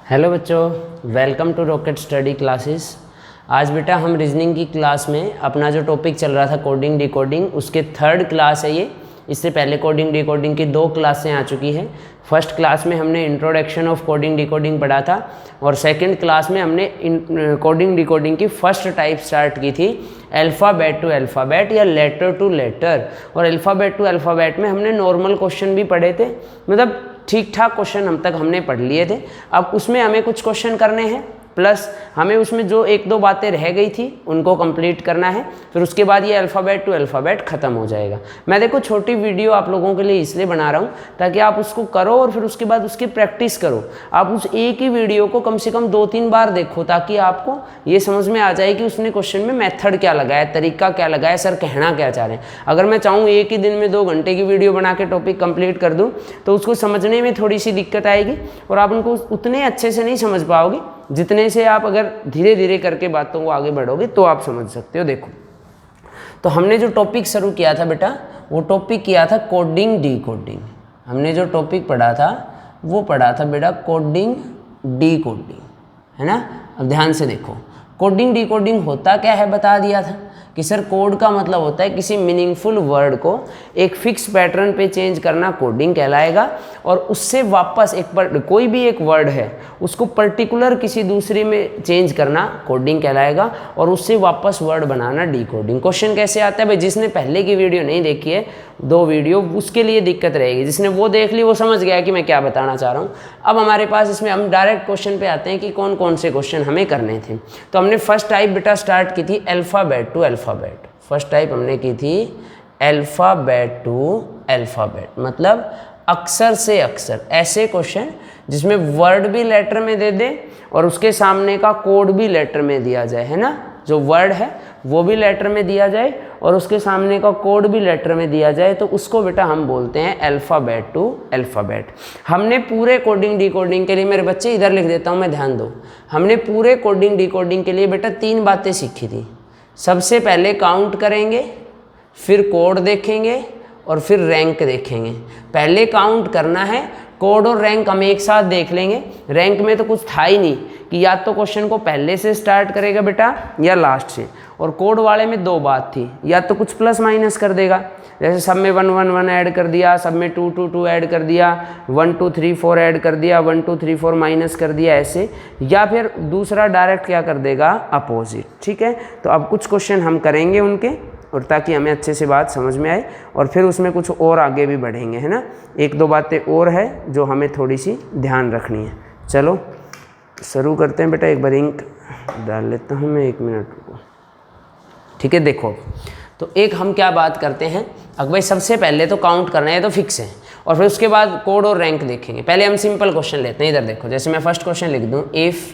Hello बच्चों, welcome to Rocket Study Classes. आज बेटा हम रीजनिंग की क्लास में अपना जो टॉपिक चल रहा था कोडिंग डिकोडिंग, उसके थर्ड क्लास है ये। इससे पहले कोडिंग डिकोडिंग की 2 क्लासें आ चुकी हैं। फर्स्ट क्लास में हमने इंट्रोडक्शन ऑफ कोडिंग डिकोडिंग पढ़ा था और सेकंड क्लास में हमने कोडिंग डिकोडिंग की फर्स्ट टाइप स्टार्ट की थी, अल्फ़ाबेट टू अल्फ़ाबेट या लेटर टू लेटर। और अल्फ़ाबेट टू अल्फ़ाबेट में हमने नॉर्मल क्वेश्चन भी पढ़े थे, मतलब ठीक ठाक क्वेश्चन हम तक हमने पढ़ लिए थे। अब उसमें हमें कुछ क्वेश्चन करने हैं, प्लस हमें उसमें जो 1-2 बातें रह गई थी उनको कंप्लीट करना है। फिर उसके बाद ये अल्फ़ाबेट टू अल्फ़ाबेट ख़त्म हो जाएगा। मैं देखो छोटी वीडियो आप लोगों के लिए इसलिए बना रहा हूँ ताकि आप उसको करो और फिर उसके बाद उसकी प्रैक्टिस करो। आप उस एक ही वीडियो को कम से कम 2-3 बार देखो ताकि आपको ये समझ में आ जाए कि उसने क्वेश्चन में मेथड क्या लगाया, तरीका क्या लगाया, सर कहना क्या चाह रहे हैं। अगर मैं चाहूँ एक ही दिन में 2 घंटे की वीडियो बना के टॉपिक कंप्लीट कर दूँ तो उसको समझने में थोड़ी सी दिक्कत आएगी और आप उनको उतने अच्छे से नहीं समझ पाओगे जितने से आप अगर धीरे धीरे करके बातों को आगे बढ़ोगे तो आप समझ सकते हो। देखो, तो हमने जो टॉपिक शुरू किया था बेटा, वो टॉपिक किया था कोडिंग डिकोडिंग। हमने जो टॉपिक पढ़ा था वो पढ़ा था बेटा कोडिंग डिकोडिंग, है ना। अब ध्यान से देखो, कोडिंग डिकोडिंग होता क्या है बता दिया था कि सर कोड का मतलब होता है किसी मीनिंगफुल वर्ड को एक फिक्स पैटर्न पे चेंज करना कोडिंग कहलाएगा, और उससे वापस कोई भी एक वर्ड है उसको पर्टिकुलर किसी दूसरे में चेंज करना कोडिंग कहलाएगा, और उससे वापस वर्ड बनाना डिकोडिंग। क्वेश्चन कैसे आता है भाई, जिसने पहले की वीडियो नहीं देखी है 2 वीडियो, उसके लिए दिक्कत रहेगी। जिसने वो देख ली वो समझ गया कि मैं क्या बताना चाह रहा हूँ। अब हमारे पास इसमें हम डायरेक्ट क्वेश्चन पे आते हैं कि कौन कौन से क्वेश्चन हमें करने थे। तो हमने फर्स्ट टाइप बेटा स्टार्ट की थी alphabet to alphabet. First type हमने की थी अल्फ़ाबेट टू अल्फ़ाबेट, मतलब अक्षर से अक्षर। ऐसे क्वेश्चन जिसमें वर्ड भी लेटर में दे दे और उसके सामने का कोड भी लेटर में दिया जाए, है ना। जो वर्ड है वो भी लेटर में दिया जाए और उसके सामने का कोड भी लेटर में दिया जाए, तो उसको बेटा हम बोलते हैं अल्फ़ाबेट टू अल्फ़ाबेट। हमने पूरे कोडिंग डिकोडिंग के लिए, मेरे बच्चे इधर लिख देता हूँ मैं, ध्यान दो, हमने पूरे कोडिंग डिकोडिंग के लिए बेटा 3 बातें सीखी थी। सबसे पहले काउंट करेंगे, फिर कोड देखेंगे और फिर रैंक देखेंगे। पहले काउंट करना है, कोड और रैंक हम एक साथ देख लेंगे। रैंक में तो कुछ था ही नहीं कि या तो क्वेश्चन को पहले से स्टार्ट करेगा बेटा या लास्ट से, और कोड वाले में 2 बात थी, या तो कुछ प्लस माइनस कर देगा, जैसे सब में 1 1 1 ऐड कर दिया, सब में 2 2 2 ऐड कर दिया, 1 2 3 4 ऐड कर दिया, 1 2 3 4 माइनस कर दिया, ऐसे। या फिर दूसरा डायरेक्ट क्या कर देगा, अपोजिट। ठीक है, तो अब कुछ क्वेश्चन हम करेंगे उनके, और ताकि हमें अच्छे से बात समझ में आए, और फिर उसमें कुछ और आगे भी बढ़ेंगे, है ना। 1-2 बातें और है जो हमें थोड़ी सी ध्यान रखनी है। चलो शुरू करते हैं बेटा। एक बार इंक डाल लेता हूँ मैं, 1 मिनट रुको। ठीक है, देखो तो एक हम क्या बात करते हैं, अब भाई सबसे पहले तो काउंट करना है तो फिक्स है, और फिर उसके बाद कोड और रैंक देखेंगे। पहले हम सिंपल क्वेश्चन लेते हैं। इधर देखो, जैसे मैं फर्स्ट क्वेश्चन लिख दूँ, if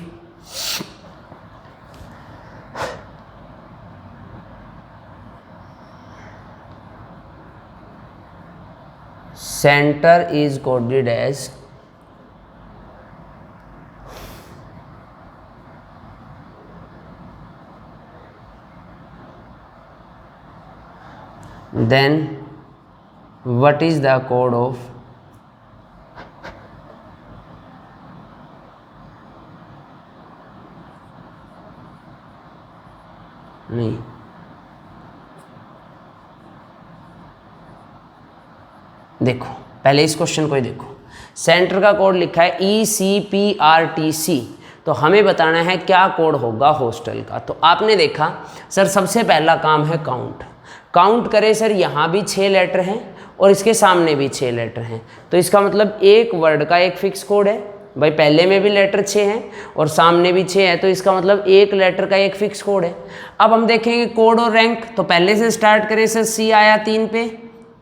center is coded as then what is the code of नहीं, देखो पहले इस क्वेश्चन को ही देखो। सेंटर का कोड लिखा है ECPRTC, तो हमें बताना है क्या कोड होगा हॉस्टल का। तो आपने देखा सर सबसे पहला काम है काउंट। काउंट करें सर, यहाँ भी 6 लेटर हैं और इसके सामने भी 6 लेटर हैं, तो इसका मतलब एक वर्ड का एक फिक्स कोड है। भाई पहले में भी लेटर 6 हैं और सामने भी 6 है, तो इसका मतलब एक लेटर का एक फिक्स कोड है। अब हम देखेंगे कोड और रैंक, तो पहले से स्टार्ट करें सर, C आया 3 पे,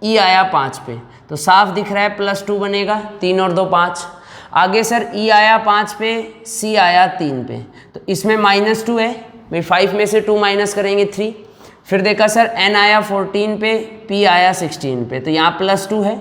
E आया 5 पे, तो साफ दिख रहा है +2 बनेगा, 3 और 2 5। आगे सर E आया 5 पे, C आया 3 पे, तो इसमें -2 है भाई, 5 में से 2 माइनस करेंगे 3। फिर देखा सर N आया 14 पे, P आया 16 पे, तो यहाँ +2 है।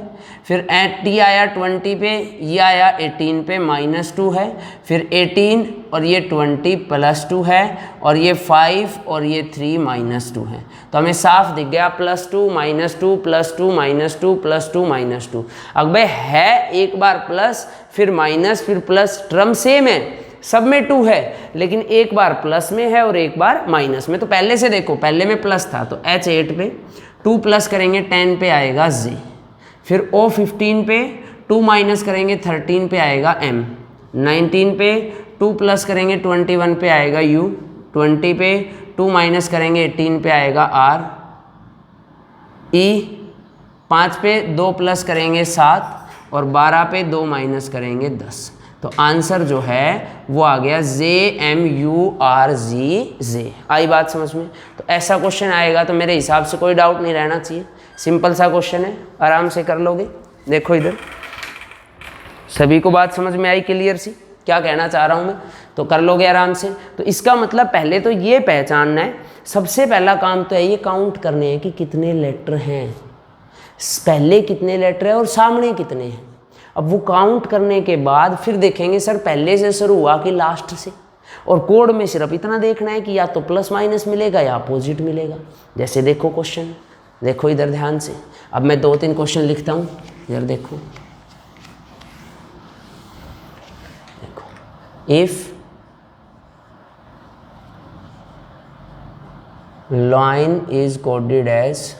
फिर टी आया 20 पे, ये आया 18 पे, -2 है, फिर 18 और ये 20 +2 है, और ये 5 और ये 3 -2 है। तो हमें साफ दिख गया +2 -2 +2 -2 +2 -2। अब भाई है एक बार प्लस फिर माइनस फिर प्लस, टर्म सेम है, सब में 2 है, लेकिन एक बार प्लस में है और एक बार माइनस में। तो पहले से देखो, पहले में प्लस था तो H8 पे 2 प्लस करेंगे 10 पे आएगा Z, फिर O15 पे 2 माइनस करेंगे 13 पे आएगा M, 19 पे 2 प्लस करेंगे 21 पे आएगा U, 20 पे 2 माइनस करेंगे 18 पे आएगा R, E 5 पे 2 प्लस करेंगे 7 और 12 पे 2 माइनस करेंगे 10। तो आंसर जो है वो आ गया JMURGJ। आई बात समझ में? तो ऐसा क्वेश्चन आएगा तो मेरे हिसाब से कोई डाउट नहीं रहना चाहिए, सिंपल सा क्वेश्चन है, आराम से कर लोगे। देखो इधर सभी को बात समझ में आई क्लियर सी, क्या कहना चाह रहा हूँ मैं? तो कर लोगे आराम से। तो इसका मतलब पहले तो ये पहचानना है, सबसे पहला काम तो है ये काउंट करने हैं कि कितने लेटर हैं, पहले कितने लेटर है और सामने कितने हैं। अब वो काउंट करने के बाद फिर देखेंगे सर पहले से शुरू हुआ कि लास्ट से, और कोड में सिर्फ इतना देखना है कि या तो प्लस माइनस मिलेगा या अपोजिट मिलेगा। जैसे देखो क्वेश्चन, देखो इधर ध्यान से। अब मैं 2-3 क्वेश्चन लिखता हूँ, इधर देखो। If line is coded as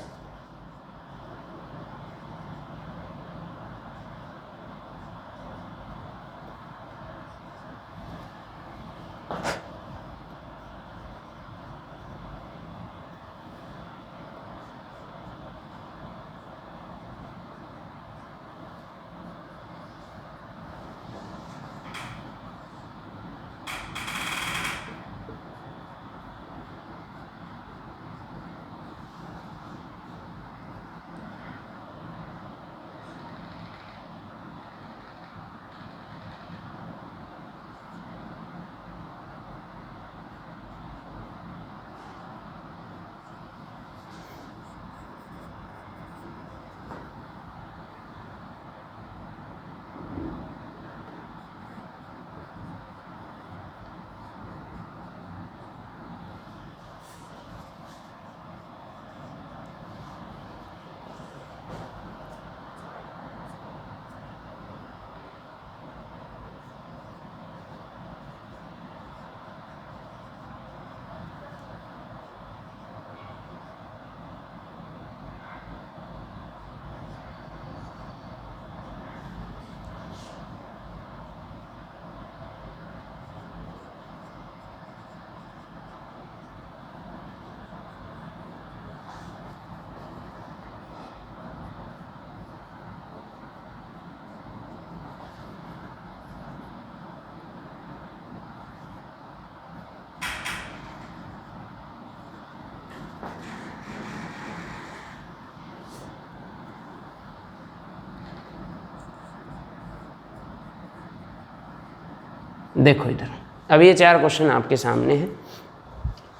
देखो इधर, अब ये 4 क्वेश्चन आपके सामने हैं,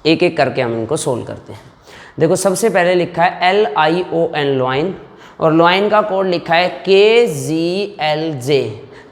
एक एक करके हम इनको सोल्व करते हैं। देखो सबसे पहले लिखा है LION लॉइन, और लॉइन का कोड लिखा है KGLJ।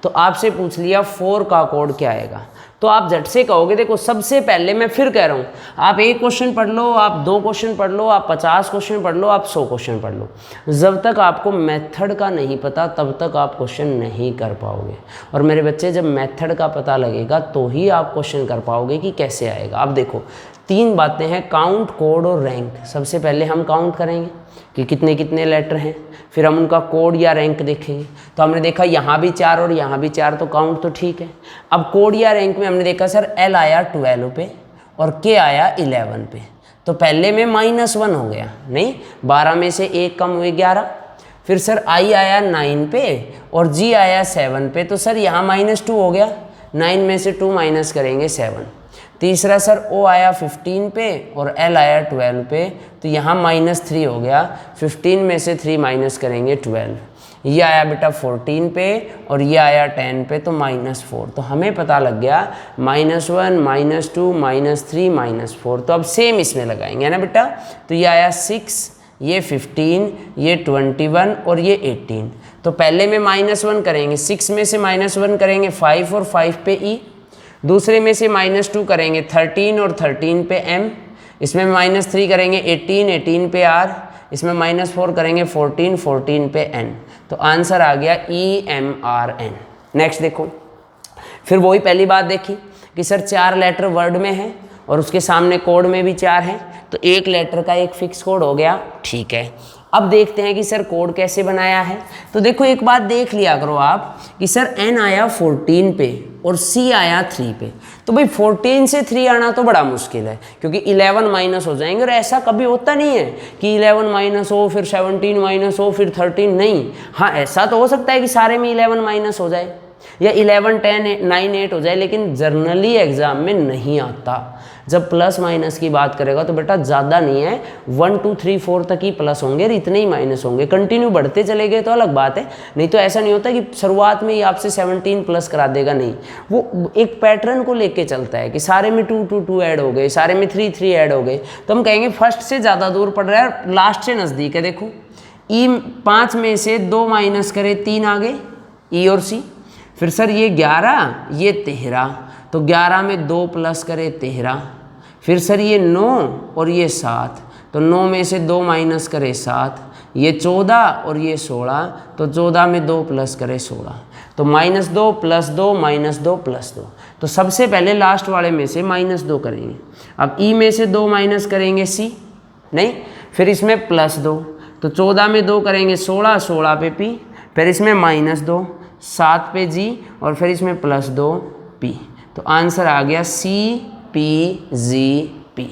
तो आपसे पूछ लिया 4 का कोड क्या आएगा, तो आप झट से कहोगे। देखो सबसे पहले मैं फिर कह रहा हूँ, आप 1 क्वेश्चन पढ़ लो, आप 2 क्वेश्चन पढ़ लो, आप 50 क्वेश्चन पढ़ लो, आप 100 क्वेश्चन पढ़ लो, जब तक आपको मेथड का नहीं पता तब तक आप क्वेश्चन नहीं कर पाओगे। और मेरे बच्चे, जब मेथड का पता लगेगा तो ही आप क्वेश्चन कर पाओगे कि कैसे आएगा। अब देखो 3 बातें हैं, काउंट, कोड और रैंक। सबसे पहले हम काउंट करेंगे कि कितने कितने लेटर हैं, फिर हम उनका कोड या रैंक देखेंगे। तो हमने देखा यहाँ भी 4 और यहाँ भी 4, तो काउंट तो ठीक है। अब कोड या रैंक में हमने देखा सर L आया 12 पे और K आया 11 पे, तो पहले में -1 हो गया, नहीं 12 में से 1 कम हुए 11। फिर सर I आया 9 पे और G आया 7 पे, तो सर यहाँ -2 हो गया, 9 में से 2 माइनस करेंगे 7। तीसरा सर O आया 15 पे और L आया 12 पे, तो यहाँ -3 हो गया, 15 में से 3 माइनस करेंगे 12। ये आया बेटा 14 पे और ये आया 10 पे, तो -4। तो हमें पता लग गया -1 -2 -3 -4। तो अब सेम इसमें लगाएंगे ना बेटा, तो ये आया 6, ये 15, ये 21 और ये 18। तो पहले में -1 करेंगे, 6 में से -1 करेंगे 5 और 5 पे ई, दूसरे में से -2 करेंगे 13 और 13 पे एम, इसमें -3 करेंगे 18, 18 पे आर, इसमें -4 करेंगे 14, 14 पे एन। तो आंसर आ गया EMRN। नेक्स्ट देखो, फिर वही पहली बात देखी कि सर 4 लेटर वर्ड में है और उसके सामने कोड में भी 4 है, तो एक लेटर का एक फिक्स कोड हो गया, ठीक है। अब देखते हैं कि सर कोड कैसे बनाया है। तो देखो एक बात देख लिया करो आप कि सर n आया 14 पे और c आया 3 पे, तो भाई 14 से 3 आना तो बड़ा मुश्किल है क्योंकि 11 माइनस हो जाएंगे, और ऐसा कभी होता नहीं है कि 11 माइनस हो फिर 17 माइनस हो फिर 13, नहीं। हाँ ऐसा तो हो सकता है कि सारे में 11 माइनस हो जाए या 11, 10, 9, 8 हो जाए, लेकिन जर्नली एग्जाम में नहीं आता। जब प्लस माइनस की बात करेगा तो बेटा ज़्यादा नहीं है, 1 2 3 4 तक ही प्लस होंगे और इतने ही माइनस होंगे। कंटिन्यू बढ़ते चले गए तो अलग बात है, नहीं तो ऐसा नहीं होता कि शुरुआत में ही आपसे 17 प्लस करा देगा, नहीं। वो एक पैटर्न को लेके चलता है कि सारे में 2 2 2 ऐड हो गए, सारे में 3 3 ऐड हो गए, तो हम कहेंगे फर्स्ट से ज़्यादा दूर पड़ रहा है, लास्ट से नज़दीक है। देखो ई 5 में से 2 माइनस करे 3 आ गए, ई और सी। फिर सर ये 11 ये 13, तो 11 में 2 प्लस करे 13। फिर सर ये 9 और ये 7, तो 9 में से 2 माइनस करे 7, ये 14 और ये 16, तो 14 में 2 प्लस करे 16, तो -2 + 2 -2 + 2। तो सबसे पहले लास्ट वाले में से -2 करेंगे। अब ई में से 2 माइनस करेंगे सी, नहीं, फिर इसमें +2, तो 14 में 2 करेंगे 16, 16 पे पी, फिर इसमें -2, 7 पे जी, और फिर इसमें +2 पी। तो आंसर आ गया CPGP।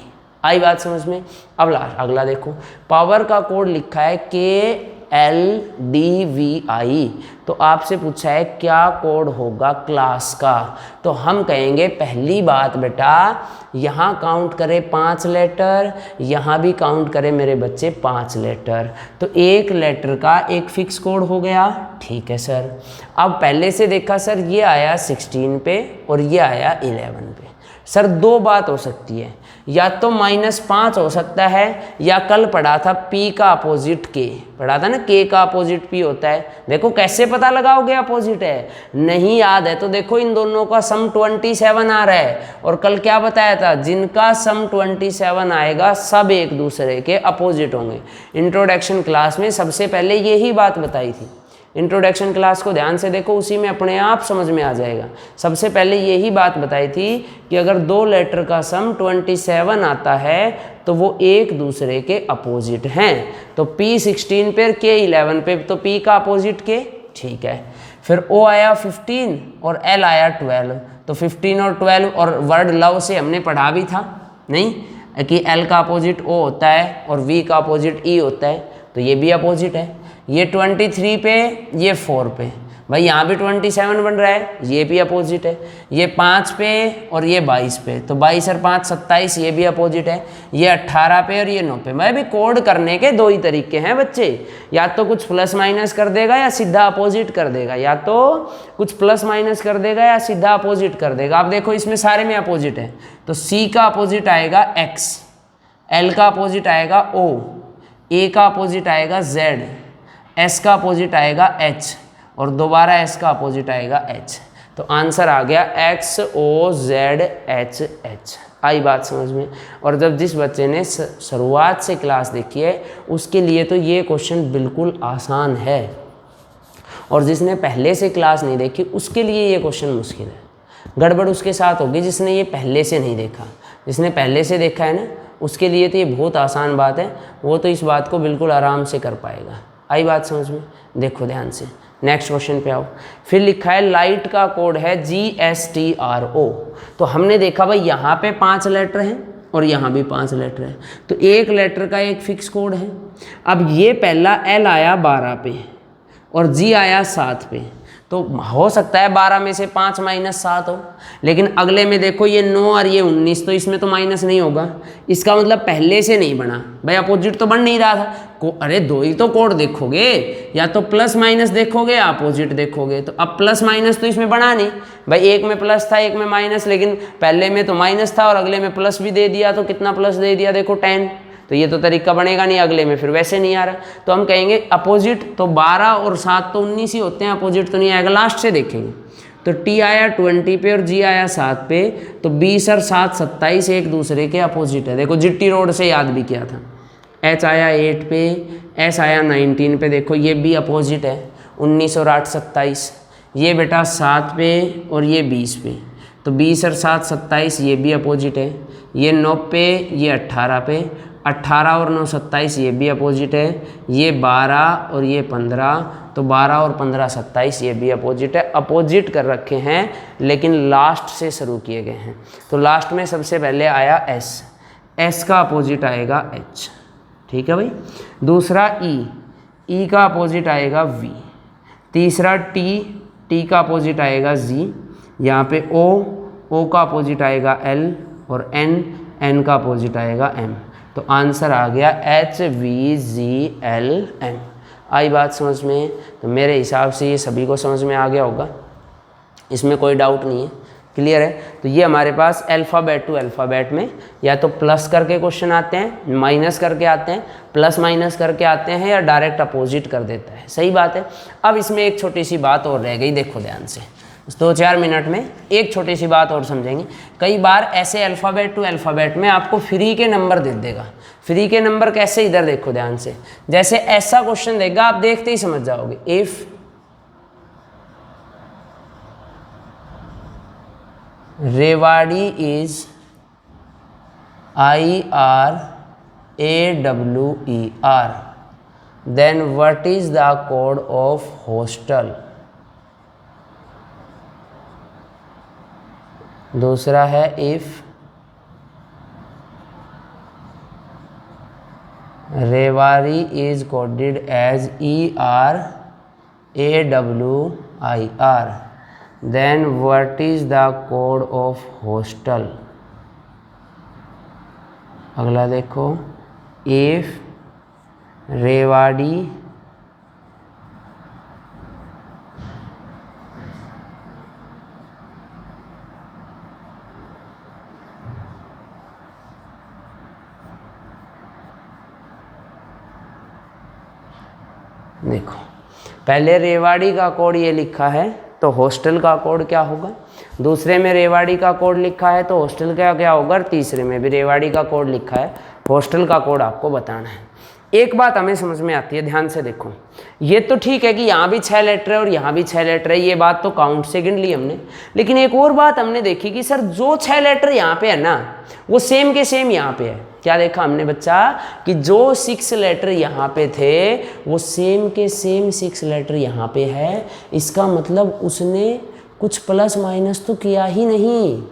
आई बात समझ में। अब अगला देखो, पावर का कोड लिखा है KLDVI, तो आपसे पूछा है क्या कोड होगा क्लास का। तो हम कहेंगे पहली बात बेटा, यहाँ काउंट करें 5 लेटर, यहाँ भी काउंट करें मेरे बच्चे 5 लेटर, तो एक लेटर का एक फिक्स कोड हो गया, ठीक है सर। अब पहले से देखा सर ये आया 16 पे और ये आया 11 पे। सर दो बात हो सकती है, या तो -5 हो सकता है, या कल पढ़ा था P का अपोजिट K, पढ़ा था ना K का अपोजिट P होता है। देखो कैसे पता लगाओगे अपोजिट है, नहीं याद है तो देखो इन दोनों का सम 27 आ रहा है, और कल क्या बताया था, जिनका सम 27 आएगा सब एक दूसरे के अपोजिट होंगे। इंट्रोडक्शन क्लास में सबसे पहले यही बात बताई थी। इंट्रोडक्शन क्लास को ध्यान से देखो, उसी में अपने आप समझ में आ जाएगा। सबसे पहले यही बात बताई थी कि अगर 2 लेटर का सम 27 आता है तो वो एक दूसरे के अपोजिट हैं। तो P 16 पे K 11 पे, तो P का अपोजिट K, ठीक है। फिर O आया 15 और L आया 12, तो 15 और 12 और वर्ड लव से हमने पढ़ा भी था नहीं कि L का अपोजिट O होता है और V का अपोजिट E होता है, तो ये भी अपोजिट है। ये 23 पे ये 4 पे, भाई यहाँ भी 27 बन रहा है, ये भी अपोजिट है। ये 5 पे और ये 22 पे, तो 22 और 5 27, ये भी अपोजिट है। ये 18 पे और ये 9 पे। मैं भी कोड करने के 2 ही तरीके हैं बच्चे, या तो कुछ प्लस माइनस कर देगा या सीधा अपोजिट कर देगा, या तो कुछ प्लस माइनस कर देगा या सीधा अपोजिट कर देगा। आप देखो इसमें सारे में अपोजिट है, तो C का अपोजिट आएगा X, L का अपोजिट आएगा O, A का अपोजिट आएगा Z, S का अपोजिट आएगा H, और दोबारा S का अपोजिट आएगा H। तो आंसर आ गया XOZHH। आई बात समझ में। और जब जिस बच्चे ने शुरुआत से क्लास देखी है उसके लिए तो ये क्वेश्चन बिल्कुल आसान है, और जिसने पहले से क्लास नहीं देखी उसके लिए ये क्वेश्चन मुश्किल है। गड़बड़ उसके साथ होगी जिसने ये पहले से नहीं देखा। जिसने पहले से देखा है ना, उसके लिए तो ये बहुत आसान बात है, वो तो इस बात को बिल्कुल आराम से कर पाएगा। आई बात समझ में। देखो ध्यान से, नेक्स्ट क्वेश्चन पे आओ। फिर लिखा है लाइट का कोड है GSTRO। तो हमने देखा भाई यहाँ पे 5 लेटर हैं और यहाँ भी 5 लेटर हैं, तो एक लेटर का एक फिक्स कोड है। अब ये पहला L आया 12 पे और G आया 7 पे, तो हो सकता है 12 में से 5 - 7 हो, लेकिन अगले में देखो ये 9 और ये 19, तो इसमें तो माइनस नहीं होगा। इसका मतलब पहले से नहीं बना भाई, अपोजिट तो बन नहीं रहा था। अरे 2 ही तो कोड देखोगे, या तो प्लस माइनस देखोगे या अपोजिट देखोगे। तो अब प्लस माइनस तो इसमें बना नहीं भाई, एक में प्लस था एक में माइनस, लेकिन पहले में तो माइनस था और अगले में प्लस भी दे दिया, तो कितना प्लस दे दिया देखो 10, तो ये तो तरीका बनेगा नहीं, अगले में फिर वैसे नहीं आ रहा, तो हम कहेंगे अपोजिट। तो 12 और 7 तो 19 ही होते हैं, अपोजिट तो नहीं आएगा। लास्ट से देखेंगे तो टी आया 20 पे और जी आया 7 पे, तो 20 और 7 27 एक दूसरे के अपोजिट है। देखो जिट्टी रोड से याद भी किया था। एच आया 8 पे, एस आया 19 पे, देखो ये भी अपोजिट है, 19 और 8 27। ये बेटा 7 पे और ये 20 पे, तो 20 और 7 27, ये भी अपोजिट है। ये 9 पे, ये 18 पे, 18 और 9 27, ये भी अपोजिट है। ये 12 और ये 15, तो 12 और 15 27, ये भी अपोजिट है। अपोजिट कर रखे हैं लेकिन लास्ट से शुरू किए गए हैं। तो लास्ट में सबसे पहले आया एस, एस का अपोजिट आएगा एच, ठीक है भाई। दूसरा ई, ई का अपोजिट आएगा वी। तीसरा टी, टी का अपोजिट आएगा जी। यहाँ पे ओ, ओ का अपोजिट आएगा एल, और एन, एन का अपोजिट आएगा एम। तो आंसर आ गया H V G L M. आई बात समझ में? तो मेरे हिसाब से ये सभी को समझ में आ गया होगा, इसमें कोई डाउट नहीं है, क्लियर है। तो ये हमारे पास अल्फ़ाबेट टू अल्फ़ाबेट में या तो प्लस करके क्वेश्चन आते हैं, माइनस करके आते हैं, प्लस माइनस करके आते हैं, या डायरेक्ट अपोजिट कर देता है। सही बात है। अब इसमें एक छोटी सी बात और रह गई, देखो ध्यान से, 2-4 मिनट में एक छोटी सी बात और समझेंगे। कई बार ऐसे अल्फ़ाबेट टू अल्फ़ाबेट में आपको फ्री के नंबर दे देगा। फ्री के नंबर कैसे? इधर देखो ध्यान से, जैसे ऐसा क्वेश्चन देगा, आप देखते ही समझ जाओगे। If Rewari is IRAWER, then what is the code of hostel? दूसरा है if Rewari is coded as ERAWIR, then what is the code of hostel? अगला देखो, इफ रेवाड़ी देखो, पहले रेवाड़ी का कोड ये लिखा है, तो हॉस्टल का कोड क्या होगा? दूसरे में रेवाड़ी का कोड लिखा है, तो हॉस्टल का क्या होगा? तीसरे में भी रेवाड़ी का कोड लिखा है, हॉस्टल का कोड आपको बताना है। एक बात हमें समझ में आती है, ध्यान से देखो, ये तो ठीक है कि यहाँ भी 6 लेटर है और यहाँ भी 6 लेटर है, ये बात तो काउंट से गिन ली हमने। लेकिन एक और बात हमने देखी कि सर जो 6 लेटर यहाँ पे है ना, वो सेम के सेम यहाँ पे है। क्या देखा हमने बच्चा? कि जो 6 लेटर यहाँ पे थे वो सेम के सेम 6 लेटर यहाँ पे है। इसका मतलब उसने कुछ प्लस माइनस तो किया ही नहीं,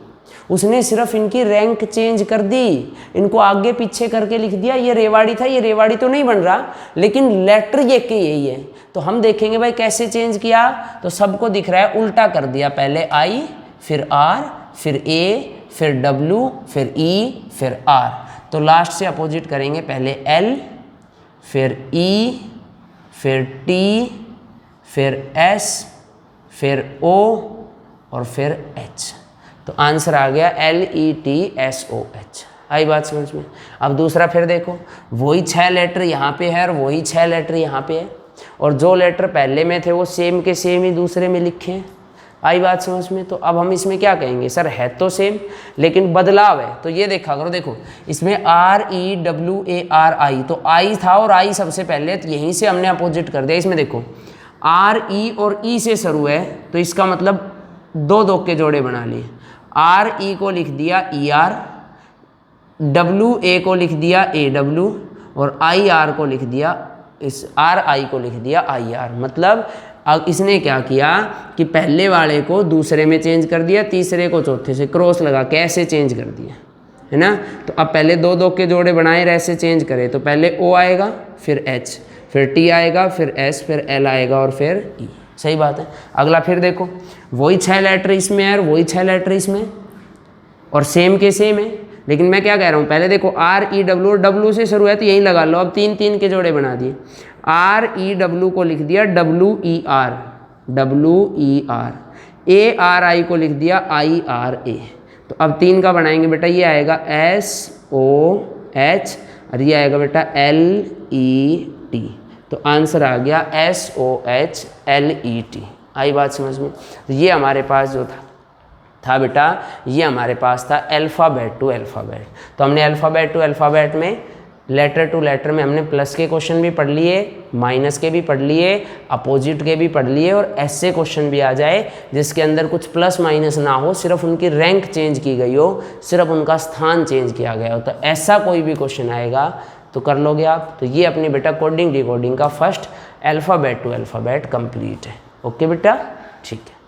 उसने सिर्फ इनकी रैंक चेंज कर दी, इनको आगे पीछे करके लिख दिया। ये रेवाड़ी था, ये रेवाड़ी तो नहीं बन रहा, लेकिन लेटर ये के यही है। तो हम देखेंगे भाई कैसे चेंज किया, तो सबको दिख रहा है उल्टा कर दिया। पहले I, फिर R, फिर A, फिर W, फिर E, फिर R। तो लास्ट से अपोजिट करेंगे, पहले L, फिर E, फिर T, फिर S, फिर O और फिर H। तो आंसर आ गया LETSOH। आई बात समझ में? अब दूसरा फिर देखो, वही 6 लेटर यहाँ पे है और वही 6 लेटर यहाँ पे है, और जो लेटर पहले में थे वो सेम के सेम ही दूसरे में लिखे हैं। आई बात समझ में? तो अब हम इसमें क्या कहेंगे? सर है तो सेम लेकिन बदलाव है। तो ये देखा करो, देखो इसमें REWARI, तो I था और I सबसे पहले, तो यहीं से हमने अपोजिट कर दिया। इसमें देखो RE और E से शुरू है, तो इसका मतलब 2 के जोड़े बना लिए। RE को लिख दिया ER, WA को लिख दिया AW, और IR को लिख दिया, इस RI को लिख दिया IR। मतलब अब इसने क्या किया कि पहले वाले को दूसरे में चेंज कर दिया, तीसरे को चौथे से क्रॉस लगा के ऐसे चेंज कर दिया, है ना। तो अब पहले 2 के जोड़े बनाए, ऐसे चेंज करें, तो पहले O आएगा, फिर H, फिर T आएगा, फिर S, फिर L आएगा और फिर E। सही बात है। अगला फिर देखो, वही 6 लेटर इसमें है और वही 6 लेटर इसमें, और सेम के सेम है। लेकिन मैं क्या कह रहा हूँ, पहले देखो REW, W से शुरू है तो यहीं लगा लो। अब 3 के जोड़े बना दिए, REW को लिख दिया WER, ARI को लिख दिया IRA। तो अब 3 का बनाएंगे बेटा, ये आएगा SOH, और ये आएगा बेटा LET। तो आंसर आ गया SOHLET। आई बात समझ में? तो ये हमारे पास जो था बेटा, ये हमारे पास था अल्फ़ाबेट टू अल्फ़ाबेट। तो हमने अल्फ़ाबेट टू अल्फ़ाबेट में लेटर टू लेटर में हमने प्लस के क्वेश्चन भी पढ़ लिए, माइनस के भी पढ़ लिए, अपोजिट के भी पढ़ लिए, और ऐसे क्वेश्चन भी आ जाए जिसके अंदर कुछ प्लस माइनस ना हो, सिर्फ उनकी रैंक चेंज की गई हो, सिर्फ उनका स्थान चेंज किया गया हो। तो ऐसा कोई भी क्वेश्चन आएगा तो कर लोगे आप। तो ये अपनी बेटा कोडिंग डिकोडिंग का first alphabet to alphabet complete है। ओके बेटा, ठीक है।